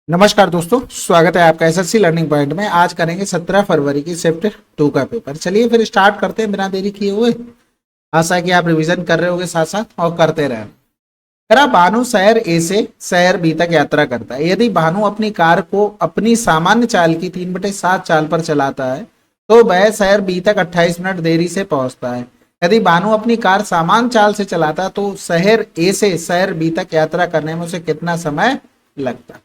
नमस्कार दोस्तों, स्वागत है आपका एसएससी लर्निंग पॉइंट में। आज करेंगे 17 फरवरी की शिफ्ट 2 का पेपर। चलिए फिर स्टार्ट करते हैं बिना देरी किए हुए। आशा है कि आप रिवीजन कर रहे होगे साथ साथ और करते रहें। अगर भानु शहर ए से शहर बी तक यात्रा करता है। यदि भानु अपनी कार को अपनी सामान्य चाल की 3/7 चाल पर चलाता है तो वह शहर बी तक 28 मिनट देरी से पहुंचता है। यदि भानु अपनी कार सामान्य चाल से चलाता है तो शहर ए से शहर बी तक यात्रा करने में उसे कितना समय लगता है।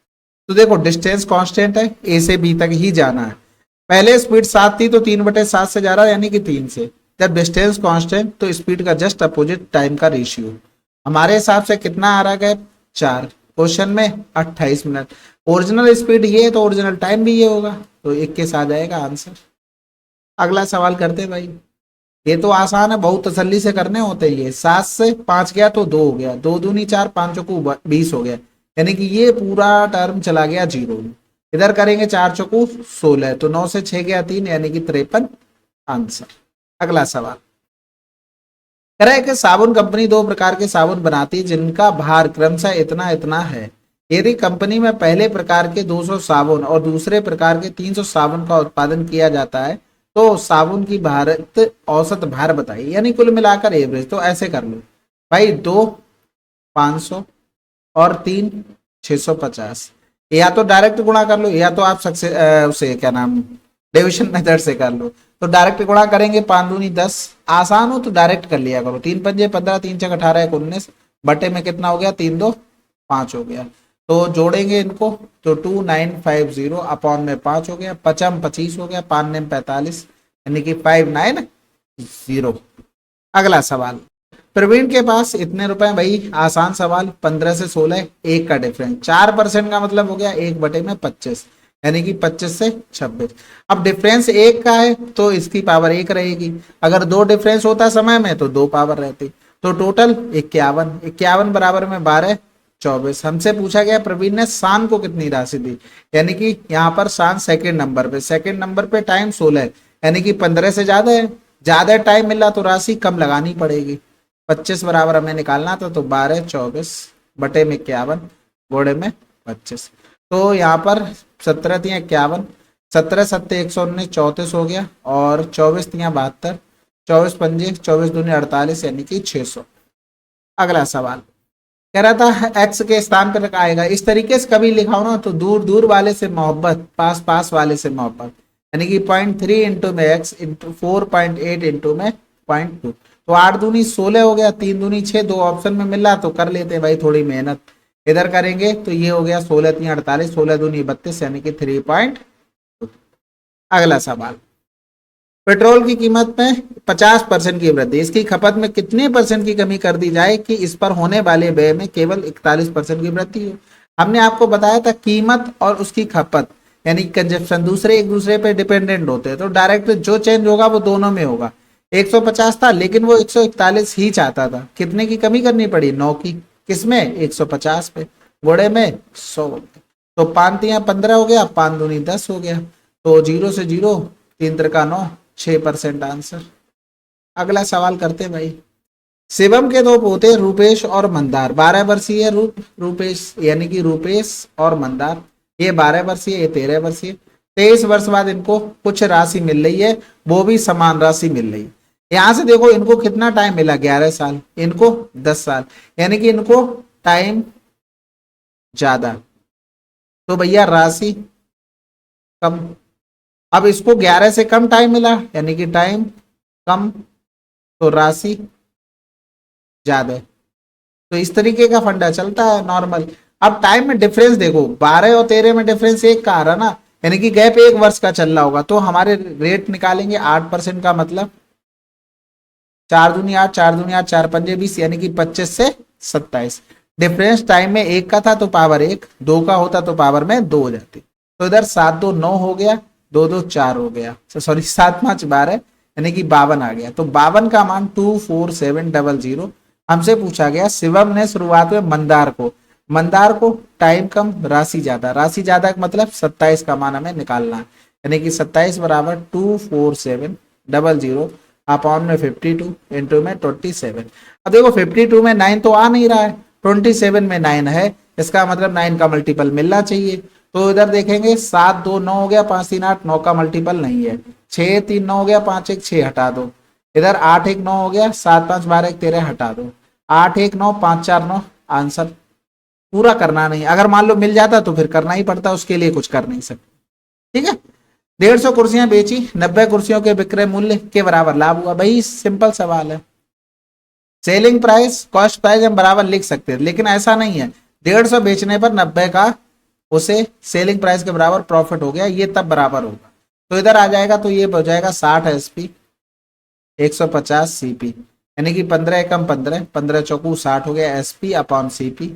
तो देखो डिस्टेंस कांस्टेंट है, ए से बी तक ही जाना है। पहले स्पीड 7 थी तो 3/7 से जा रहा है यानी कि 3 से। जब डिस्टेंस कांस्टेंट तो स्पीड का जस्ट अपोजिट टाइम का रेशियो। हमारे हिसाब से कितना आ रहा है 4। क्वेश्चन में 28 मिनट। ओरिजिनल स्पीड ये है तो ओरिजिनल टाइम भी ये होगा, तो 21 आ जाएगा आंसर। अगला सवाल करते हैं भाई। ये तो आसान है, बहुत तसल्ली से करने होते हैं ये। 7 से 5 गया तो 2 हो गया, 2 दूनी 4, 5 चौकू 20 हो गया, यानी कि ये पूरा टर्म चला गया 0 में। इधर करेंगे 4 चौकू 16, तो 9 से 6 गया 3, यानी कि 53 आंसर। अगला सवाल कह रहा है कि साबुन कंपनी 2 प्रकार के साबुन बनाती है जिनका भार क्रमशः इतना इतना है। यदि कंपनी में पहले प्रकार के 200 साबुन और दूसरे प्रकार के 300 साबुन का उत्पादन किया जाता है तो साबुन की भारत औसत भार बताइए, यानी कुल मिलाकर एवरेज। तो ऐसे कर लो भाई, 2 500 और 3 650। या तो डायरेक्ट गुणा कर लो या तो आप उसे क्या नाम डिविजन मेथड से कर लो। तो डायरेक्ट गुणा करेंगे, 5 दूनी 10। आसान हो तो डायरेक्ट कर लिया करो। 3 पंजे 15, 3 छक 18, 1 19, बटे में कितना हो गया 3 2 5 हो गया। तो जोड़ेंगे इनको तो 2950 अपॉन में 5 हो गया, 55 25 हो गया, 5 9 45, यानी कि 590। अगला सवाल, प्रवीण के पास इतने रुपए। भाई आसान सवाल, 15 से 16 1 का डिफरेंस। 4% का मतलब हो गया 1/25, यानी कि 25 से 26। अब डिफरेंस 1 का है तो इसकी पावर 1 रहेगी। अगर 2 डिफरेंस होता समय में तो 2 पावर रहती। तो टोटल 51, 51 बराबर में 12 24। हमसे पूछा गया प्रवीण ने शान को कितनी राशि दी, यानी कि यहाँ पर शान सेकंड नंबर पे टाइम 16 है, यानी कि 15 से ज्यादा है। ज्यादा टाइम मिला तो राशि कम लगानी पड़ेगी। 25 बराबर हमें निकालना था, तो 12 24 बटे में 51 घोड़े में 25। तो यहाँ पर 17 तिया 51, 17 सत्ते 119 34 हो गया, और 24 तिया 72, 24 पंजे 24 दूनी 48, यानी कि 600। अगला सवाल कह रहा था एक्स के स्थान पर आएगा। इस तरीके से कभी लिखा हो ना तो दूर दूर वाले से मोहब्बत, पास पास वाले से मोहब्बत, यानी कि 0.3 इंटू में एक्स इंटू 4.8 इंटू में 0.2। तो 8 दूनी 16 हो गया, 3 दूनी 6, 2 ऑप्शन में मिला तो कर लेते हैं भाई थोड़ी मेहनत। इधर करेंगे तो ये हो गया 16 3 48, 16 दूनी 32, यानी कि 3.2। अगला सवाल, पेट्रोल की कीमत में 50% की वृद्धि, इसकी खपत में कितने परसेंट की कमी कर दी जाए कि इस पर होने वाले व्यय में केवल 41% की वृद्धि हो। हमने आपको बताया था कीमत और उसकी खपत यानी कंजप्शन दूसरे एक दूसरे पे डिपेंडेंट होते हैं, तो डायरेक्ट जो चेंज होगा वो दोनों में होगा। 150 था लेकिन वो 141 ही चाहता था। कितने की कमी करनी पड़ी, 9 की। किसमें, 150 पे। घोड़े में 100। तो 5 तिया 15 हो गया, 5 दूनी 10 हो गया। तो 0 से 0, 3 त्रिका 9, 6% आंसर। अगला सवाल करते हैं भाई। शिवम के 2 पोते रूपेश और मंदार, 12 वर्षीय रूपेश, यानी कि रूपेश और मंदार, ये 12 वर्षीय, ये 13 वर्षीय। 23 वर्ष बाद इनको कुछ राशि मिल रही है, वो भी समान राशि मिल रही है। यहां से देखो इनको कितना टाइम मिला, 11 साल, इनको 10 साल, यानी कि इनको टाइम ज्यादा, तो भैया राशि कम। अब इसको 11 से कम टाइम मिला, यानी कि टाइम कम, तो राशि ज्यादा। तो इस तरीके का फंडा चलता है नॉर्मल। अब टाइम में डिफरेंस देखो, 12 और 13 में डिफरेंस 1 का आ रहा ना, यानी कि गैप 1 वर्ष का चल रहा होगा। तो हमारे रेट निकालेंगे 8% का मतलब 4 दूनी 8, 4 दूनी 8, 4 पंजे 20, यानी कि 25 से 27। डिफरेंस टाइम में 1 का था तो पावर 1, 2 का होता तो पावर में 2 हो जाती। तो इधर 7 2 9 हो गया, 2 2 4 हो गया, सॉरी 7 5 12, यानी कि 52 आ गया। तो 52 का मान 24700। हमसे पूछा गया शिवम ने शुरुआत में मंदार को टाइम कम राशि ज्यादा, राशि ज्यादा का मतलब 27 का मान हमें निकालना है, यानी कि 27 बराबर 24700 अपॉन में 52 इंटू में 27। अब देखो 52 में 9 तो आ नहीं रहा है, 27 में 9 है, इसका मतलब 9 का मल्टीपल मिलना चाहिए। तो इधर देखेंगे 7 2 9 हो गया, 5 3 8, 9 का मल्टीपल नहीं है, 6 3 9 हो गया, 5 1 6 हटा दो, इधर 8 1 9 हो गया, 7 5 12 1 13 हटा दो, 8 1 9 5 4 9। आंसर पूरा करना नहीं, अगर मान लो मिल जाता तो फिर करना ही पड़ता, उसके लिए कुछ कर नहीं सकते। ठीक है, 150 कुर्सियां बेची, 90 कुर्सियों के विक्रय मूल्य के बराबर लाभ हुआ। भाई सिंपल सवाल है, सेलिंग प्राइस कॉस्ट प्राइस हम बराबर लिख सकते हैं, लेकिन ऐसा नहीं है। 150 बेचने पर 90 का उसे सेलिंग प्राइस के बराबर प्रॉफिट हो गया, ये तब बराबर होगा। तो इधर आ जाएगा, तो ये हो जाएगा 60 एसपी 150 सीपी, यानी कि 15 एकम 15, 15 चौकू 60 हो गया एसपी अपॉन सीपी।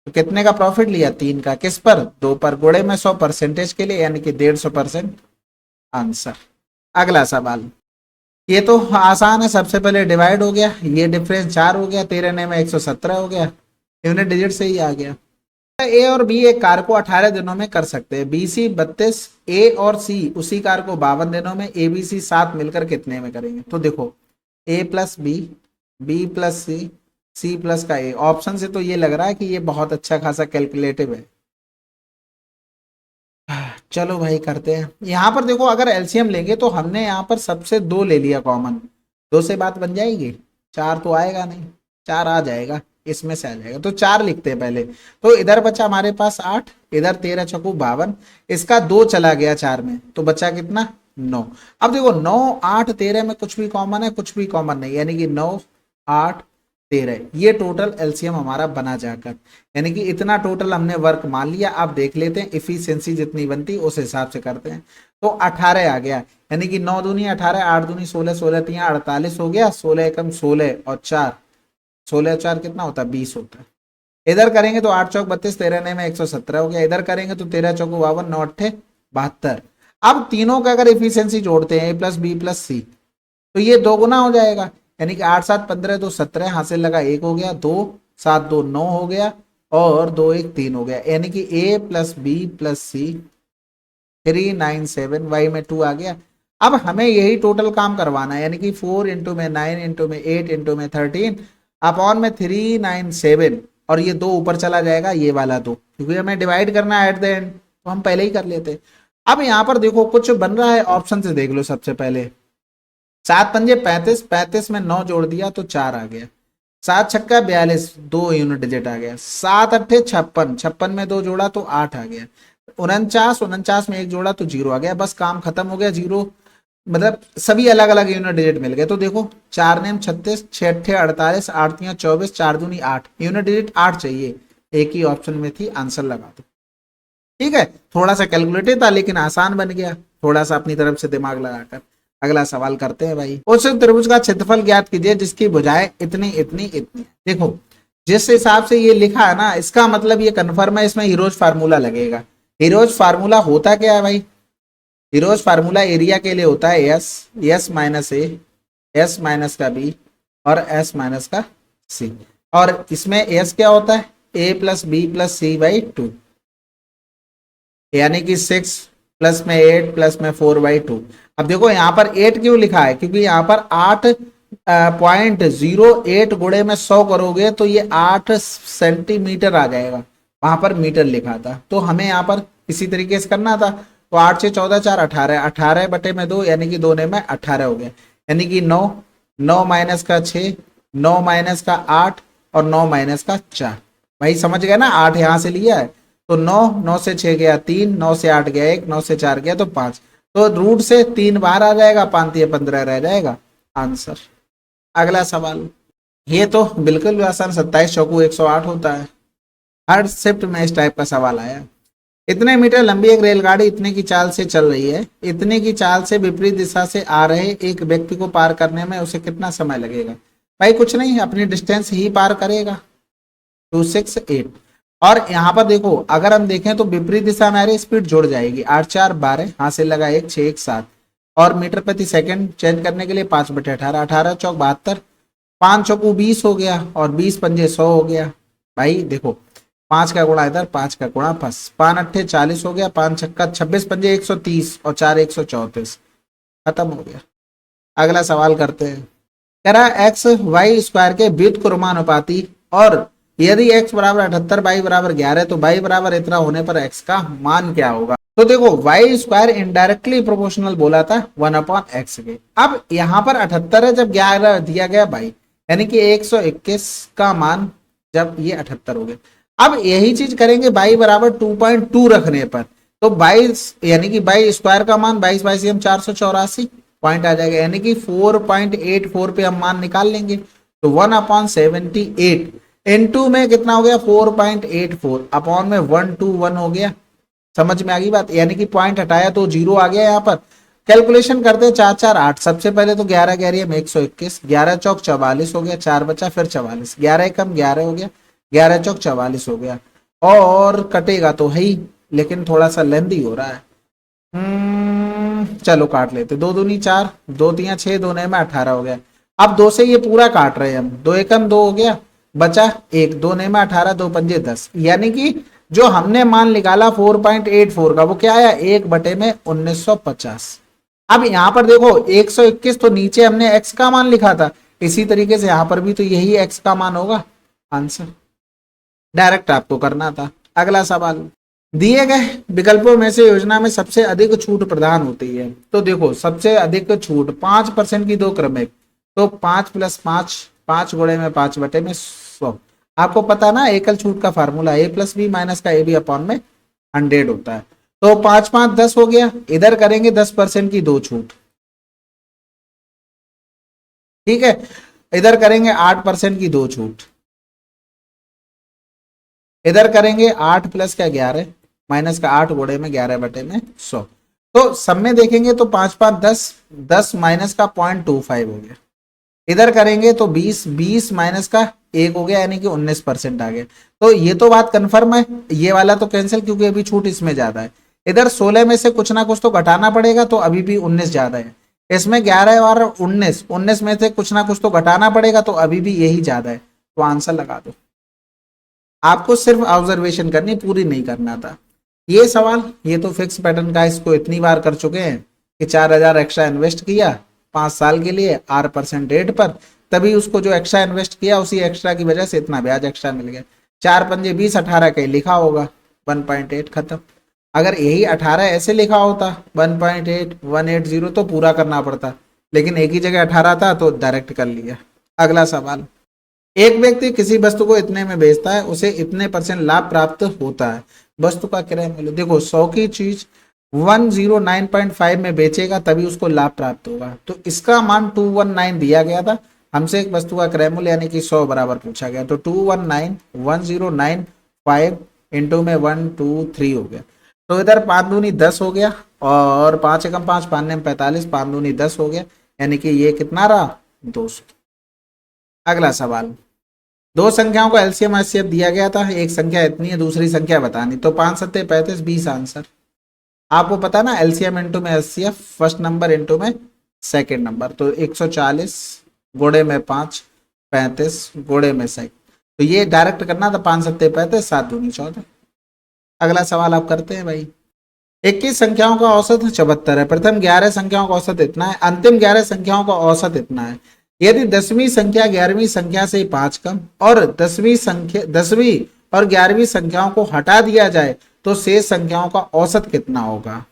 तो कितने का प्रॉफिट लिया? 3 का। किस पर? 2 पर। गुणे में 100 परसेंटेज के लिए, यानी कि 150%। आंसर। अगला सवाल, ये तो आसान है, सबसे पहले डिवाइड हो गया, ये डिफरेंस 4 हो गया, 13 ने में 117 हो गया, यूनिट डिजिट से ही आ गया। ए और बी एक कार को 18 दिनों में कर सकते हैं, बी सी 32, ए और सी उसी कार को 52 दिनों में, ए बी सी साथ मिलकर कितने में करेंगे? तो देखो, A plus B plus C plus का ए, ऑप्शन से तो ये लग रहा है कि ये बहुत अच्छा खासा कैलकुलेटिव है। चलो भाई करते हैं। यहाँ पर देखो, अगर एलसीएम लेंगे तो हमने यहाँ पर सबसे 2 ले लिया कॉमन, 2 से बात बन जाएगी, 4 तो आएगा नहीं, 4 आ जाएगा, इसमें से आ जाएगा, तो 4 लिखते हैं पहले। तो इधर बचा हमारे पास 8, इधर 13 चौकू 52, इसका 2 चला गया 4 में, तो बचा कितना? 9। अब देखो 9 8 13 में कुछ भी कॉमन है, कुछ भी कॉमन नहीं, यानी कि 9 8 13, ये टोटल एलसीएम हमारा बना जाकर, यानी कि इतना टोटल हमने वर्क मान लिया। अब देख लेते हैं इफिशियंसी जितनी बनती उस हिसाब से करते हैं। तो 18 आ गया, यानी कि 9 दूनी 18, 8 दूनी 16, 16 3 48 हो गया, 16 एकम 16 और 4, 16 4 कितना होता है? 20 होता है। इधर करेंगे तो 8 चौक 32, 13 ने में 117 हो गया, इधर करेंगे तो 13 चौक 52, 9 8 72। अब तीनों का अगर इफिशियंसी जोड़ते हैं, ए प्लस बी प्लस सी, तो ये 2 गुना हो जाएगा, यानी कि 8 7 15 2 17, हासिल लगा 1 हो गया, 2 7 2 9 हो गया, और 2 1 3 हो गया, यानी कि ए प्लस बी प्लस सी 397, वाई में 2 आ गया। अब हमें यही टोटल काम करवाना है, यानी कि 4 इंटू में 9 इंटू में 8 इंटू में 13 अपॉन में 397, और ये 2 ऊपर चला जाएगा, ये वाला 2, क्योंकि हमें डिवाइड करना है एट द एंड, तो हम पहले ही कर लेते। अब यहाँ पर देखो कुछ बन रहा है, ऑप्शन से देख लो। सबसे पहले 7 पंजे 35, 35 में 9 जोड़ दिया तो 4 आ गया, 7 छक्का 42, 2 यूनिट डिजिट आ गया, 7 अट्ठे 56, 56 में 2 जोड़ा तो 8 आ गया, 49, 49 में 1 जोड़ा तो 0 आ गया, बस काम खत्म हो गया। 0 मतलब सभी अलग अलग यूनिट डिजिट मिल गए। तो देखो 4 नेम 36, 6 अट्ठे 48, 8 तियां 24, 4 दूनी 8, यूनिट डिजिट 8 चाहिए, एक ही ऑप्शन में थी, आंसर लगा दो। ठीक है, थोड़ा सा कैलकुलेटिव था लेकिन आसान बन गया, थोड़ा सा अपनी तरफ से दिमाग लगाकर। अगला सवाल करते हैं भाई। उस त्रिभुज का क्षेत्रफल ज्ञात कीजिए जिसकी भुजाएं इतनी इतनी इतनी। देखो जिस हिसाब से ये लिखा है ना, इसका मतलब ये कन्फर्म है, इसमें हीरोज फार्मूला लगेगा। हीरोज फार्मूला होता क्या है भाई? हीरोज फार्मूला एरिया के लिए होता है S, S minus A, S minus का बी और एस माइनस का सी, और इसमें एस क्या होता है? A plus B plus C by 2, यानी कि 6 प्लस में 8 प्लस में 4/2। अब देखो यहाँ पर 8 क्यों लिखा है? क्योंकि यहाँ पर 8.08 गुणे में 100 करोगे तो ये 8 सेंटीमीटर आ जाएगा, वहां पर मीटर लिखा था, तो हमें यहाँ पर इसी तरीके से करना था। तो 8 से 14 4 18, 18 बटे में 2, यानी कि 2 ने में 18 हो गया, यानी कि 9, 9 माइनस का 6, 9 माइनस का 8 और 9 माइनस का 4। भाई समझ गए ना, 8 यहाँ से लिया है तो 9, 9 से 6 गया 3, 9 से 8 गया 1, 9 से 4 गया तो 5, तो रूट से 3 बाहर आ जाएगा, 5 या 15 रह जाएगा, आंसर। अगला सवाल, ये तो बिल्कुल भी आसान, 27 चौकू 108 होता है। हर शिफ्ट में इस टाइप का सवाल आया। इतने मीटर लंबी एक रेलगाड़ी इतने की चाल से चल रही है, इतने की चाल से विपरीत दिशा से आ रहे एक व्यक्ति को पार करने में उसे कितना समय लगेगा? भाई कुछ नहीं, अपनी डिस्टेंस ही पार करेगा, 268। और यहाँ पर देखो अगर हम देखें तो विपरीत दिशा में आ रही स्पीड जुड़ जाएगी, 8 4 12, हासिल लगा 1 6 1 7, और मीटर प्रति सेकंड चेंज करने के लिए 5/18, 18 चौक 72, 5 चौकू 20 हो गया और 20 पंजे 100 हो गया। भाई देखो 5 का गुणा इधर, 5 का गुणा 5 अट्ठे 40 हो गया, 5 छक्का 26 पंजे 130 और 4 134, खत्म हो गया। अगला सवाल करते हैं। कह रहा एक्स वाई स्क्वायर के व्युत्क्रमानुपाती और यदि x बराबर 78, y बराबर 11, तो y बराबर इतना होने पर x का मान क्या होगा? तो देखो वाई स्क्वायर इनडायरेक्टली प्रोपोर्शनल बोला था 1/x के। अब यहाँ पर 78 है, जब 11 दिया गया बाई, यानी कि 121 का मान जब ये 78 हो गया। अब यही चीज करेंगे बाई बराबर 2.2 रखने पर, तो 22 यानी कि बाई स्क्वायर का मान 22 22 हम 484 पॉइंट आ जाएगा, यानी कि 4.84 पे हम मान निकाल लेंगे। तो 1/78 इनटू में कितना हो गया 4.84 अपॉन में 121 हो गया। समझ में आ गई बात? यानी कि पॉइंट हटाया तो जीरो आ गया यहाँ पर। कैलकुलेशन करते हैं 4 4 8, सबसे पहले तो 11 11 में 121, 11 चौक 44 हो गया, 4 बचा फिर 44, 11 कम 11 हो गया, 11 चौक 44 हो गया। और कटेगा तो है ही, लेकिन थोड़ा सा लेंदी हो रहा है। चलो काट लेते, 2 दूनी 4, 2 तिया 6, 2 नए में 18 हो गया। अब 2 से ये पूरा काट रहे हैं हम, 2 एकम 2 हो गया, बचा 1, 2 नए में 18, 2 पंजे 10, यानी कि जो हमने मान निकाला 4.84 का वो क्या आया 1/1950। अब यहां पर देखो 121 तो नीचे हमने x का मान लिखा था, इसी तरीके से यहां पर भी तो यही x का मान होगा। आंसर डायरेक्ट आपको करना था। अगला सवाल, दिए गए विकल्पों में से योजना में सबसे अधिक छूट प्रदान होती है। तो देखो सबसे अधिक छूट 5% की 2 क्रमिक, तो 5 + 5 5 गुणे में 5/100। आपको पता ना एकल छूट का फार्मूला a + b - का ab अपॉन में 100 होता है। तो 5 5 10 हो गया, इधर करेंगे 10% की 2 छूट, ठीक है, इधर करेंगे 8% की 2 छूट, इधर करेंगे 8 + क्या 11 माइनस का 8 गुणे में 11/100। तो सब में देखेंगे तो 5 5 10 10 माइनस का 0.25 हो गया, इधर करेंगे तो 20 20 माइनस का 1 हो गया, यानी कि 19% आ गया। तो ये तो बात कंफर्म है, ये वाला तो कैंसिल क्योंकि अभी छूट इसमें ज्यादा है। इधर 16 में से कुछ ना कुछ तो घटाना पड़ेगा, तो अभी भी 19 ज्यादा है। इसमें 11 और 19 19 में से कुछ ना कुछ तो घटाना पड़ेगा, तो अभी भी यही ज्यादा है। तो आंसर लगा दो। आपको सिर्फ ऑब्जर्वेशन करनी, पूरी नहीं करना था। ये सवाल ये तो फिक्स पैटर्न का, इसको इतनी बार कर चुके हैं कि 4000 एक्स्ट्रा इन्वेस्ट किया 5 साल के लिए R% रेट पर, तभी उसको जो एक्स्ट्रा इन्वेस्ट किया उसी एक्स्ट्रा की वजह से इतना ब्याज एक्स्ट्रा मिल गया। 4 पंजे 20 18 कहीं लिखा होगा 1.8 खत्म। अगर यही 18 ऐसे लिखा होता 1.8 180 तो पूरा करना पड़ता, लेकिन एक ही जगह 18 था तो डायरेक्ट कर लिया। अगला सवाल, एक व्यक्ति किसी वस्तु को इतने में बेचता है, उसे इतने % लाभ प्राप्त होता है। वस्तु का क्रय मूल्य, देखो 100 की चीज 109.5 में बेचेगा तभी उसको लाभ प्राप्त होगा, तो इसका मान 219 दिया गया था हमसे। एक वस्तु का क्रय मूल्य यानी कि 100 बराबर पूछा गया, तो 219 1095 इंटू में 123 हो गया। तो इधर 5 दूनी 10 हो गया, और 5 एकम 5 5 ने 45, 5 दूनी 10 हो गया, यानी कि ये कितना रहा 200। अगला सवाल, दो संख्याओं को एलसीएम एचसीएफ दिया गया था, एक संख्या इतनी है दूसरी संख्या बतानी, तो 5 7 35 20 आंसर। आपको पता ना एलसीएम इंटू में एचसीएफ, फर्स्ट नंबर इंटू में सेकंड नंबर, तो 140 गुणे में 5 35 गुणे में 100, तो ये डायरेक्ट करना था 5 7 35 7 दूनी 14। अगला सवाल आप करते हैं भाई। 21 संख्याओं का औसत 74 है, प्रथम 11 संख्याओं का औसत इतना है, अंतिम 11 संख्याओं का औसत इतना है। यदि 10वीं संख्या 11वीं संख्या से 5 कम और 10वीं और 11वीं संख्याओं को हटा दिया जाए तो शेष संख्याओं का औसत कितना होगा?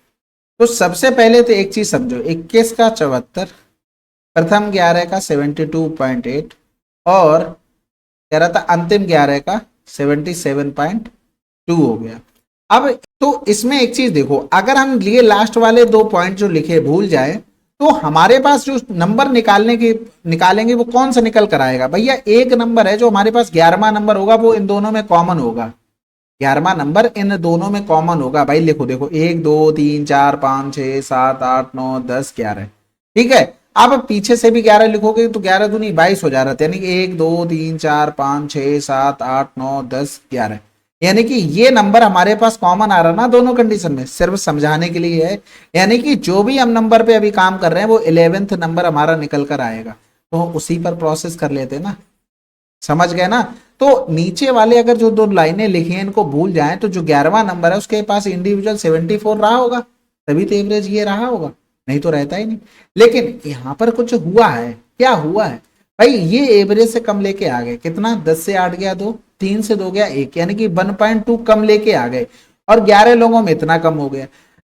तो सबसे पहले तो एक चीज समझो, 21 का 74, प्रथम 11 का 72.8 और कह रहा था अंतिम 11 का 77.2 हो गया। अब तो इसमें एक चीज देखो, अगर हम लिए लास्ट वाले 2 पॉइंट जो लिखे भूल जाए, तो हमारे पास जो नंबर निकालेंगे वो कौन सा निकल कर आएगा? भैया एक नंबर है जो हमारे पास 11वां नंबर होगा, वो इन दोनों में कॉमन होगा। 11वां नंबर इन दोनों में कॉमन होगा भाई। लिखो देखो 1 2 3 4 5 6 7 8 9 10 11, ठीक है। आप पीछे से भी 11 लिखोगे तो 11 दूनी 22 हो जा रहा था, यानी कि 1 2 3 4 5 6 7 8 9 10 11, यानी कि ये नंबर हमारे पास कॉमन आ रहा ना दोनों कंडीशन में, सिर्फ समझाने के लिए है। यानी कि जो भी हम नंबर पे अभी काम कर रहे हैं वो 11th नंबर हमारा निकल कर आएगा, तो उसी पर प्रोसेस कर लेते ना, समझ गए ना। तो नीचे वाले अगर जो 2 लाइनें लिखी हैं इनको भूल जाएं, तो जो 11वां नंबर है उसके पास इंडिविजुअल 74 रहा होगा, तभी तो एवरेज ये रहा होगा, नहीं तो रहता ही नहीं। लेकिन यहाँ पर कुछ हुआ है, क्या हुआ है भाई, ये एवरेज से कम लेके आ गए, कितना 10 से 8 गया 2 3 से 2 गया 1, यानी कि 1.2 कम लेके आ गए और 11 लोगों में इतना कम हो गया।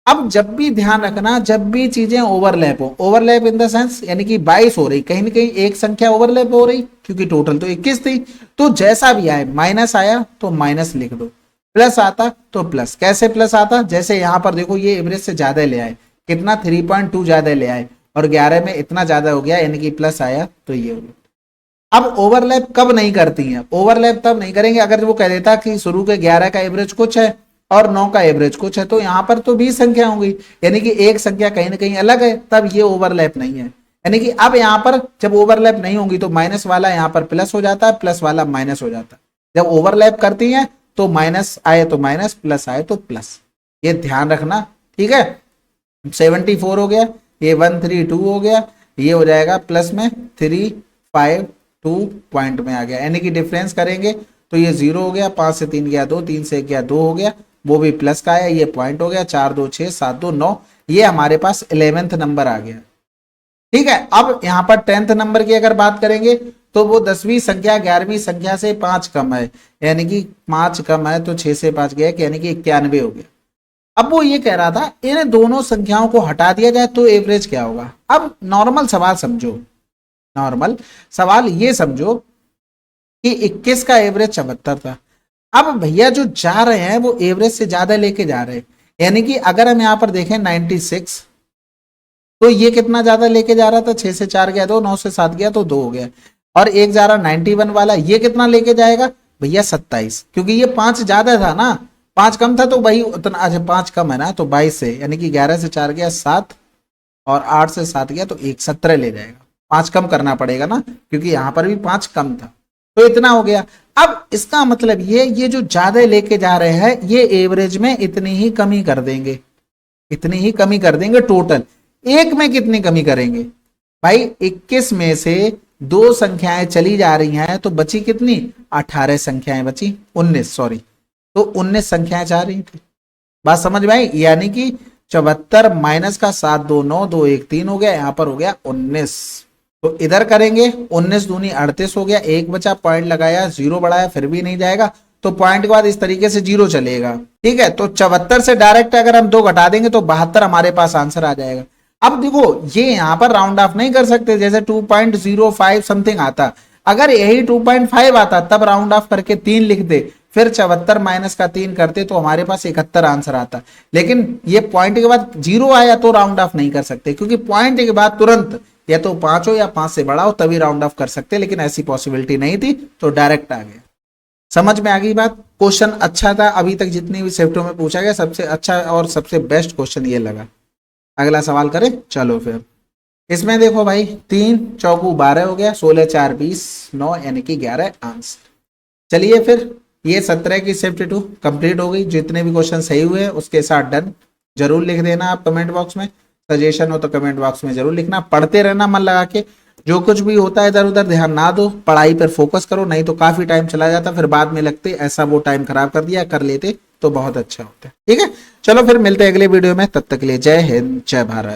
अब जब भी ध्यान रखना, जब भी चीजें ओवरलैप हो, ओवरलैप इन द सेंस यानी कि 22 हो रही, कहीं ना कहीं एक संख्या ओवरलैप हो रही, क्योंकि टोटल तो 21 थी। तो जैसा भी आए, माइनस आया तो माइनस लिख दो, प्लस आता तो प्लस। कैसे प्लस आता? जैसे यहां पर देखो ये एवरेज से ज्यादा ले आए, कितना 3.2 ज्यादा ले आए और 11 में इतना ज्यादा हो गया, यानी कि प्लस आया, तो ये हो गया। अब ओवरलैप कब नहीं करती हैं? ओवरलैप तब नहीं करेंगे अगर वो कह देता कि शुरू के 11 का एवरेज कुछ है और 9 का एवरेज कुछ है, तो यहां पर तो 20 संख्या होंगी, यानी कि एक संख्या कहीं ना कहीं अलग है, तब ये ओवरलैप नहीं है। यानी कि अब यहां पर जब ओवरलैप नहीं होगी तो माइनस वाला यहां पर प्लस हो जाता है, प्लस वाला माइनस हो जाता है। जब ओवरलैप करती है तो माइनस आए तो माइनस, प्लस आए तो प्लस, ये ध्यान रखना, ठीक है। 74 हो गया, ये 132 हो गया, ये हो जाएगा प्लस में 352 पॉइंट में आ गया, यानी कि डिफरेंस करेंगे तो ये 0 हो गया, 5 से 3 गया 2, 3 से 1 गया 2 हो गया, वो भी प्लस का आया, ये पॉइंट हो गया, 4 2 6 7 2 9, ये हमारे पास 11th नंबर आ गया, ठीक है। अब यहाँ पर 10th नंबर की अगर बात करेंगे तो वो 10वीं संख्या 11वीं संख्या से 5 कम है, यानी कि 5 कम है तो 6 से 5 गया, यानी कि 91 हो गया। अब वो ये कह रहा था इन दोनों संख्याओं को हटा दिया जाए तो एवरेज क्या होगा। अब नॉर्मल सवाल समझो, नॉर्मल सवाल ये समझो कि 21 का एवरेज 74 था। अब भैया जो जा रहे हैं वो एवरेज से ज्यादा लेके जा रहे हैं, यानी कि अगर हम यहां पर देखें 96, तो ये कितना ज्यादा लेके जा रहा था, 6 से 4 गया 2, 9 से 7 गया तो 2 हो गया, और एक जा रहा 91 वाला, ये कितना लेके जाएगा भैया 27, क्योंकि ये 5 ज्यादा था ना, 5 कम था तो भाई उतना, अच्छा 5 कम है ना, तो 22 से, यानी कि 11 से 4 गया 7 और 8 से 7 गया तो 1 17 ले जाएगा, 5 कम करना पड़ेगा ना, क्योंकि यहां पर भी 5 कम था, तो इतना हो गया। अब इसका मतलब ये जो ज्यादा लेके जा रहे हैं ये एवरेज में इतनी ही कमी कर देंगे, इतनी ही कमी कर देंगे टोटल। एक में कितनी कमी करेंगे भाई, 21 में से 2 संख्याएं चली जा रही हैं तो बची कितनी, 18 संख्याएं बची, 19 सॉरी, तो 19 संख्याएं जा रही थी। बात समझ में आई? यानी कि 74 माइनस का 7 2 9 2 1 3 हो गया, यहां पर हो गया 19, तो इधर करेंगे 19 दूनी 38 हो गया, एक बचा, पॉइंट लगाया, 0 बढ़ाया, फिर भी नहीं जाएगा, तो पॉइंट के बाद इस तरीके से 0 चलेगा, ठीक है। तो 74 से डायरेक्ट अगर हम 2 घटा देंगे तो 72 हमारे पास आंसर आ जाएगा। अब देखो ये यहां पर राउंड ऑफ नहीं कर सकते, जैसे 2.05 समथिंग आता, अगर यही 2.5 आता तब राउंड ऑफ करके 3 लिख दे, फिर 74 माइनस का 3 करते तो हमारे पास 71 आंसर आता। लेकिन ये पॉइंट के बाद 0 आया तो राउंड ऑफ नहीं कर सकते, क्योंकि पॉइंट के बाद तुरंत या तो 5 हो या 5 से बड़ा हो तभी राउंड ऑफ कर सकते, लेकिन ऐसी पॉसिबिलिटी नहीं थी तो डायरेक्ट आ गया। समझ में आ गई बात? क्वेश्चन अच्छा था, अभी तक जितनी भी शिफ्टों में पूछा गया सबसे अच्छा और सबसे बेस्ट क्वेश्चन ये लगा। अगला सवाल करें, चलो फिर। इसमें देखो भाई 3 चौकू 12 हो गया, 16 4 20 9, यानी कि 11 आंसर। चलिए फिर ये 17 की शिफ्ट 2 कंप्लीट हो गई। जितने भी क्वेश्चन सही हुए उसके साथ डन जरूर लिख देना आप कमेंट बॉक्स में, सजेशन हो तो कमेंट बॉक्स में जरूर लिखना। पढ़ते रहना मन लगा के, जो कुछ भी होता है इधर उधर ध्यान ना दो, पढ़ाई पर फोकस करो, नहीं तो काफी टाइम चला जाता, फिर बाद में लगते ऐसा वो टाइम खराब कर दिया, कर लेते तो बहुत अच्छा होता है। ठीक है, चलो फिर मिलते हैं अगले वीडियो में, तब तक के लिए जय हिंद जय भारत।